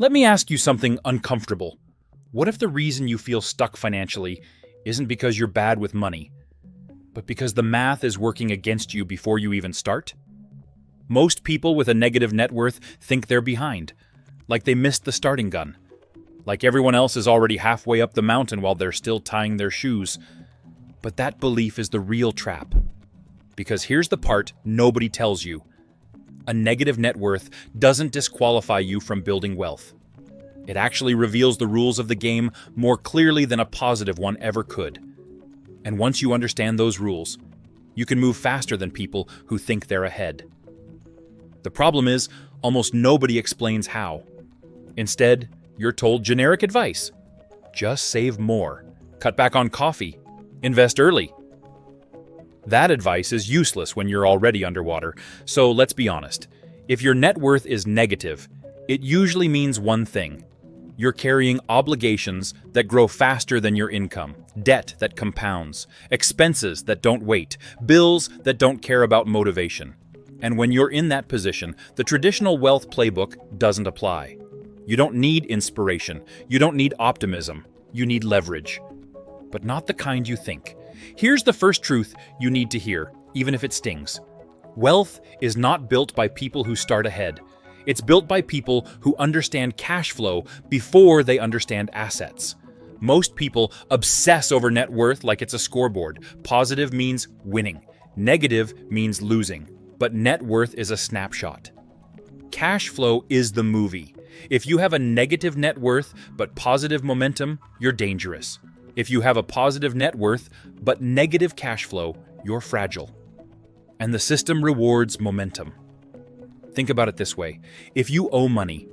Let me ask you something uncomfortable. What if the reason you feel stuck financially isn't because you're bad with money, but because the math is working against you before you even start? Most people with a negative net worth think they're behind, like they missed the starting gun, like everyone else is already halfway up the mountain while they're still tying their shoes. But that belief is the real trap. Because here's the part nobody tells you. A negative net worth doesn't disqualify you from building wealth. It actually reveals the rules of the game more clearly than a positive one ever could. And once you understand those rules, you can move faster than people who think they're ahead. The problem is, almost nobody explains how. Instead, you're told generic advice. Just save more. Cut back on coffee. Invest early. That advice is useless when you're already underwater, so let's be honest. If your net worth is negative, it usually means one thing. You're carrying obligations that grow faster than your income, debt that compounds, expenses that don't wait, bills that don't care about motivation. And when you're in that position, the traditional wealth playbook doesn't apply. You don't need inspiration, you don't need optimism, you need leverage. But not the kind you think. Here's the first truth you need to hear, even if it stings. Wealth is not built by people who start ahead. It's built by people who understand cash flow before they understand assets. Most people obsess over net worth like it's a scoreboard. Positive means winning. Negative means losing. But net worth is a snapshot. Cash flow is the movie. If you have a negative net worth but positive momentum, you're dangerous. If you have a positive net worth but negative cash flow, you're fragile. And the system rewards momentum. Think about it this way. If you owe money,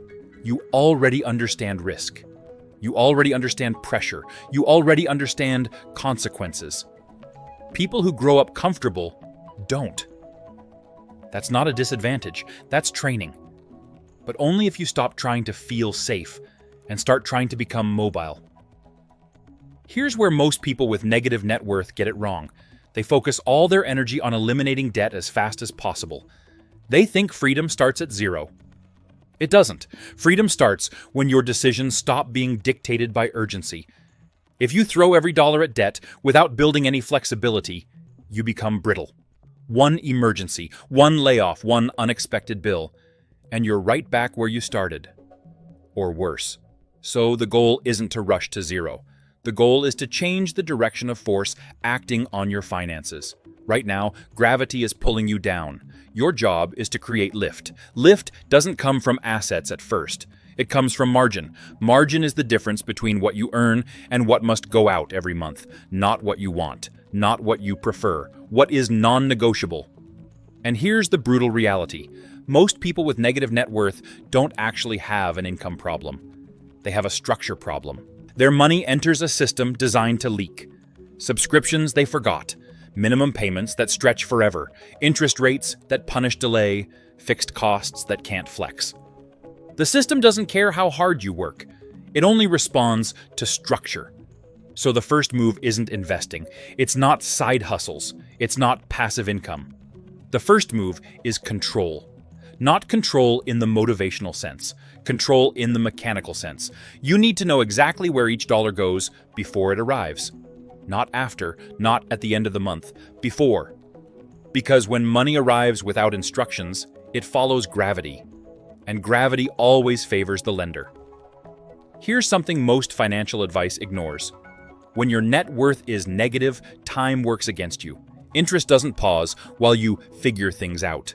you already understand risk. You already understand pressure. You already understand consequences. People who grow up comfortable don't. That's not a disadvantage. That's training. But only if you stop trying to feel safe and start trying to become mobile. Here's where most people with negative net worth get it wrong. They focus all their energy on eliminating debt as fast as possible. They think freedom starts at zero. It doesn't. Freedom starts when your decisions stop being dictated by urgency. If you throw every dollar at debt without building any flexibility, you become brittle. One emergency, one layoff, one unexpected bill, and you're right back where you started. Or worse. So the goal isn't to rush to zero. The goal is to change the direction of force acting on your finances. Right now, gravity is pulling you down. Your job is to create lift. Lift doesn't come from assets at first. It comes from margin. Margin is the difference between what you earn and what must go out every month. Not what you want, not what you prefer, what is non-negotiable. And here's the brutal reality. Most people with negative net worth don't actually have an income problem. They have a structure problem. Their money enters a system designed to leak. Subscriptions they forgot, minimum payments that stretch forever, interest rates that punish delay, fixed costs that can't flex. The system doesn't care how hard you work. It only responds to structure. So the first move isn't investing. It's not side hustles. It's not passive income. The first move is control. Not control in the motivational sense, control in the mechanical sense. You need to know exactly where each dollar goes before it arrives. Not after, not at the end of the month, before. Because when money arrives without instructions, it follows gravity. And gravity always favors the lender. Here's something most financial advice ignores. When your net worth is negative, time works against you. Interest doesn't pause while you figure things out.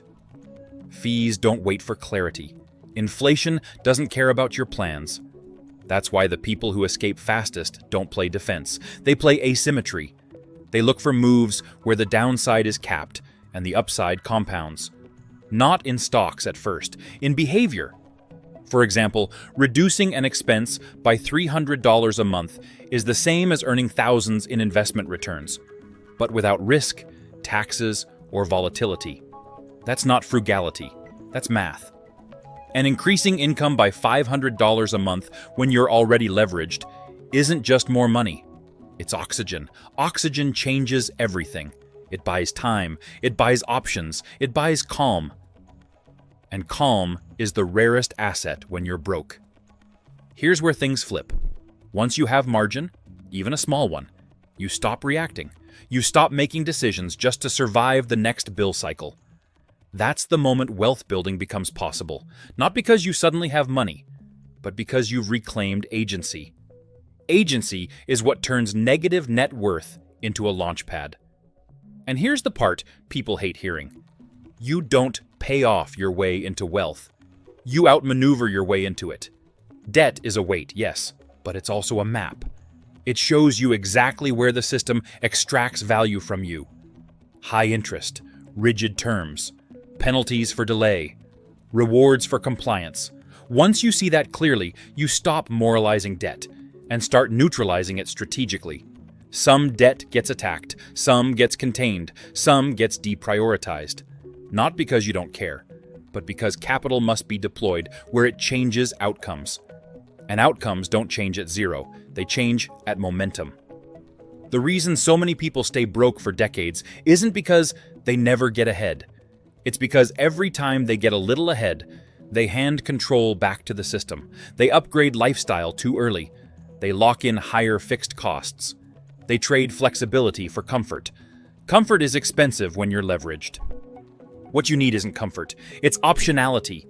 Fees don't wait for clarity. Inflation doesn't care about your plans. That's why the people who escape fastest don't play defense. They play asymmetry. They look for moves where the downside is capped and the upside compounds. Not in stocks at first, in behavior. For example, reducing an expense by $300 a month is the same as earning thousands in investment returns, but without risk, taxes, or volatility. That's not frugality, that's math. And increasing income by $500 a month when you're already leveraged isn't just more money, it's oxygen. Oxygen changes everything. It buys time, it buys options, it buys calm. And calm is the rarest asset when you're broke. Here's where things flip. Once you have margin, even a small one, you stop reacting. You stop making decisions just to survive the next bill cycle. That's the moment wealth building becomes possible, not because you suddenly have money, but because you've reclaimed agency. Agency is what turns negative net worth into a launch pad. And here's the part people hate hearing. You don't pay off your way into wealth. You outmaneuver your way into it. Debt is a weight, yes, but it's also a map. It shows you exactly where the system extracts value from you. High interest, rigid terms, penalties for delay, rewards for compliance. Once you see that clearly, you stop moralizing debt and start neutralizing it strategically. Some debt gets attacked, some gets contained, some gets deprioritized. Not because you don't care, but because capital must be deployed where it changes outcomes. And outcomes don't change at zero, they change at momentum. The reason so many people stay broke for decades isn't because they never get ahead. It's because every time they get a little ahead, they hand control back to the system. They upgrade lifestyle too early. They lock in higher fixed costs. They trade flexibility for comfort. Comfort is expensive when you're leveraged. What you need isn't comfort, it's optionality.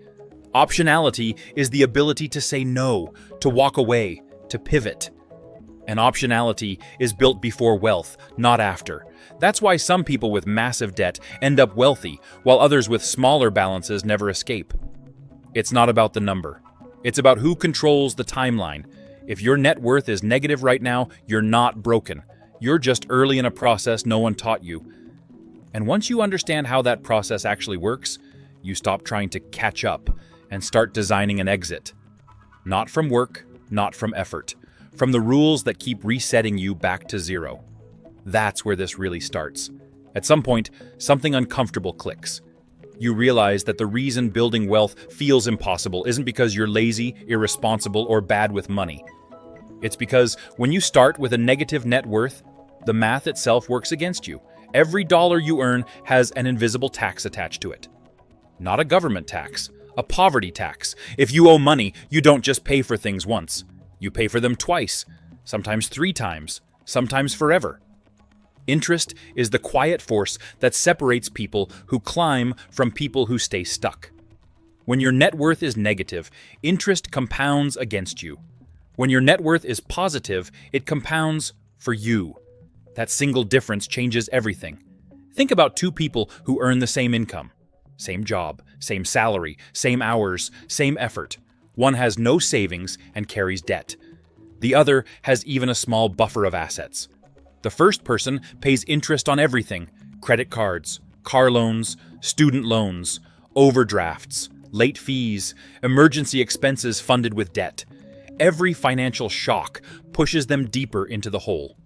Optionality is the ability to say no, to walk away, to pivot. And optionality is built before wealth, not after. That's why some people with massive debt end up wealthy, while others with smaller balances never escape. It's not about the number. It's about who controls the timeline. If your net worth is negative right now, you're not broken. You're just early in a process no one taught you. And once you understand how that process actually works, you stop trying to catch up and start designing an exit. Not from work, not from effort, from the rules that keep resetting you back to zero. That's where this really starts. At some point, something uncomfortable clicks. You realize that the reason building wealth feels impossible isn't because you're lazy, irresponsible, or bad with money. It's because when you start with a negative net worth, the math itself works against you. Every dollar you earn has an invisible tax attached to it. Not a government tax, a poverty tax. If you owe money, you don't just pay for things once. You pay for them twice, sometimes 3 times, sometimes forever. Interest is the quiet force that separates people who climb from people who stay stuck. When your net worth is negative, interest compounds against you. When your net worth is positive, it compounds for you. That single difference changes everything. Think about 2 people who earn the same income. Same job, same salary, same hours, same effort. One has no savings and carries debt. The other has even a small buffer of assets. The first person pays interest on everything: credit cards, car loans, student loans, overdrafts, late fees, emergency expenses funded with debt. Every financial shock pushes them deeper into the hole.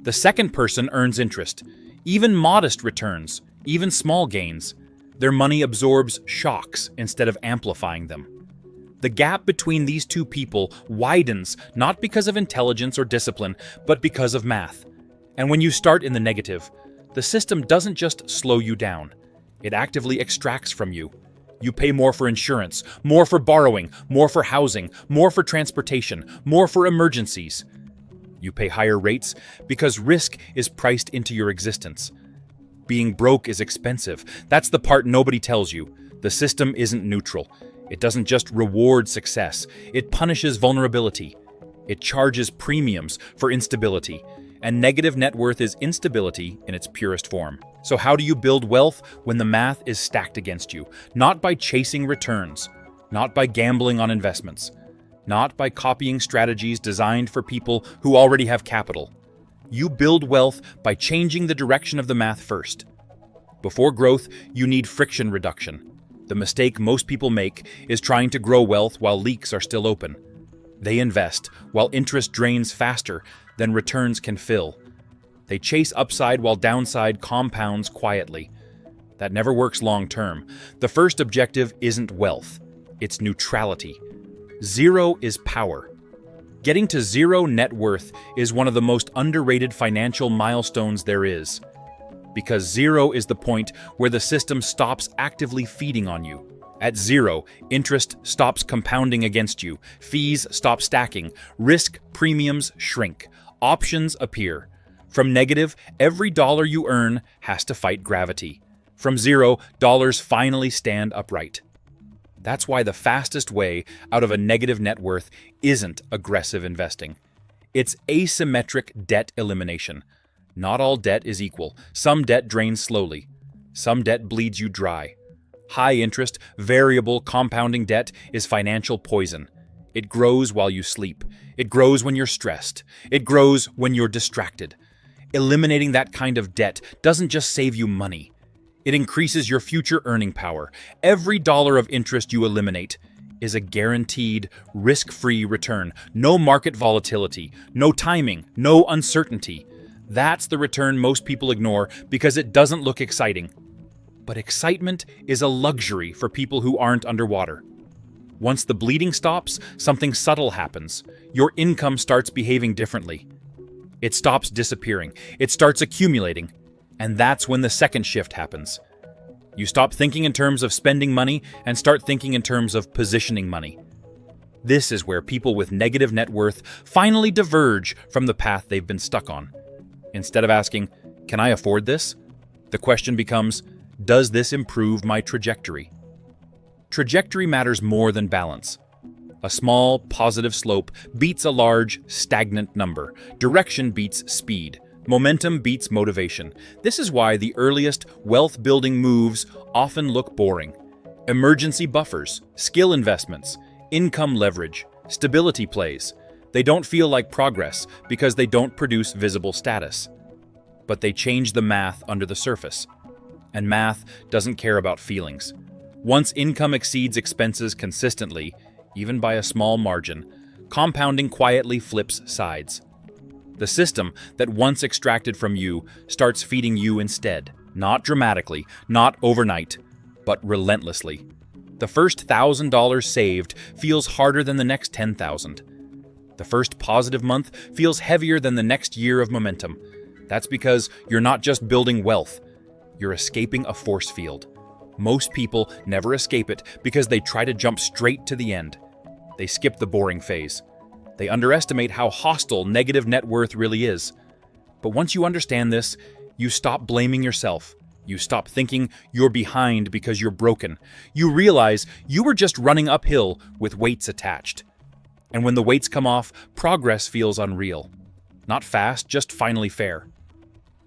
The second person earns interest, even modest returns, even small gains. Their money absorbs shocks instead of amplifying them. The gap between these 2 people widens not because of intelligence or discipline, but because of math. And when you start in the negative, the system doesn't just slow you down. It actively extracts from you. You pay more for insurance, more for borrowing, more for housing, more for transportation, more for emergencies. You pay higher rates because risk is priced into your existence. Being broke is expensive. That's the part nobody tells you. The system isn't neutral. It doesn't just reward success. It punishes vulnerability. It charges premiums for instability. And negative net worth is instability in its purest form. So how do you build wealth when the math is stacked against you? Not by chasing returns, not by gambling on investments, not by copying strategies designed for people who already have capital. You build wealth by changing the direction of the math first. Before growth, you need friction reduction. The mistake most people make is trying to grow wealth while leaks are still open. They invest while interest drains faster than returns can fill. They chase upside while downside compounds quietly. That never works long term. The first objective isn't wealth, it's neutrality. Zero is power. Getting to zero net worth is one of the most underrated financial milestones there is. Because zero is the point where the system stops actively feeding on you. At zero, interest stops compounding against you, fees stop stacking, risk premiums shrink, options appear. From negative, every dollar you earn has to fight gravity. From zero, dollars finally stand upright. That's why the fastest way out of a negative net worth isn't aggressive investing. It's asymmetric debt elimination. Not all debt is equal. Some debt drains slowly. Some debt bleeds you dry. High interest, variable, compounding debt is financial poison. It grows while you sleep. It grows when you're stressed. It grows when you're distracted. Eliminating that kind of debt doesn't just save you money. It increases your future earning power. Every dollar of interest you eliminate is a guaranteed, risk-free return. No market volatility, no timing, no uncertainty. That's the return most people ignore because it doesn't look exciting. But excitement is a luxury for people who aren't underwater. Once the bleeding stops, something subtle happens. Your income starts behaving differently. It stops disappearing. It starts accumulating. And that's when the second shift happens. You stop thinking in terms of spending money and start thinking in terms of positioning money. This is where people with negative net worth finally diverge from the path they've been stuck on. Instead of asking, "Can I afford this?" the question becomes, "Does this improve my trajectory?" Trajectory matters more than balance. A small, positive slope beats a large, stagnant number. Direction beats speed. Momentum beats motivation. This is why the earliest wealth-building moves often look boring. Emergency buffers, skill investments, income leverage, stability plays. They don't feel like progress because they don't produce visible status. But they change the math under the surface. And math doesn't care about feelings. Once income exceeds expenses consistently, even by a small margin, compounding quietly flips sides. The system that once extracted from you starts feeding you instead, not dramatically, not overnight, but relentlessly. The first $1,000 saved feels harder than the next 10,000. The first positive month feels heavier than the next year of momentum. That's because you're not just building wealth, you're escaping a force field. Most people never escape it because they try to jump straight to the end. They skip the boring phase. They underestimate how hostile negative net worth really is. But once you understand this, you stop blaming yourself. You stop thinking you're behind because you're broken. You realize you were just running uphill with weights attached. And when the weights come off, progress feels unreal. Not fast, just finally fair.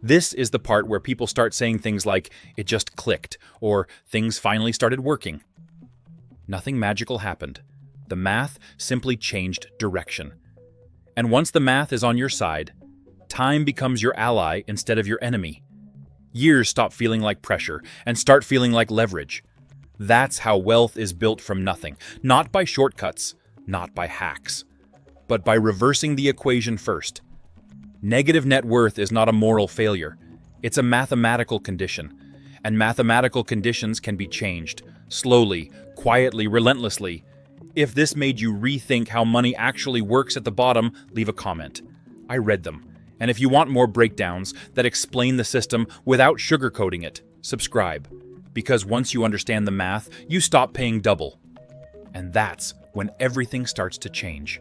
This is the part where people start saying things like, "It just clicked," or "Things finally started working." Nothing magical happened. The math simply changed direction. And once the math is on your side, time becomes your ally instead of your enemy. Years stop feeling like pressure and start feeling like leverage. That's how wealth is built from nothing, not by shortcuts, not by hacks, but by reversing the equation first. Negative net worth is not a moral failure. It's a mathematical condition. And mathematical conditions can be changed, slowly, quietly, relentlessly. If this made you rethink how money actually works at the bottom, leave a comment. I read them. And if you want more breakdowns that explain the system without sugarcoating it, subscribe. Because once you understand the math, you stop paying double. And that's when everything starts to change.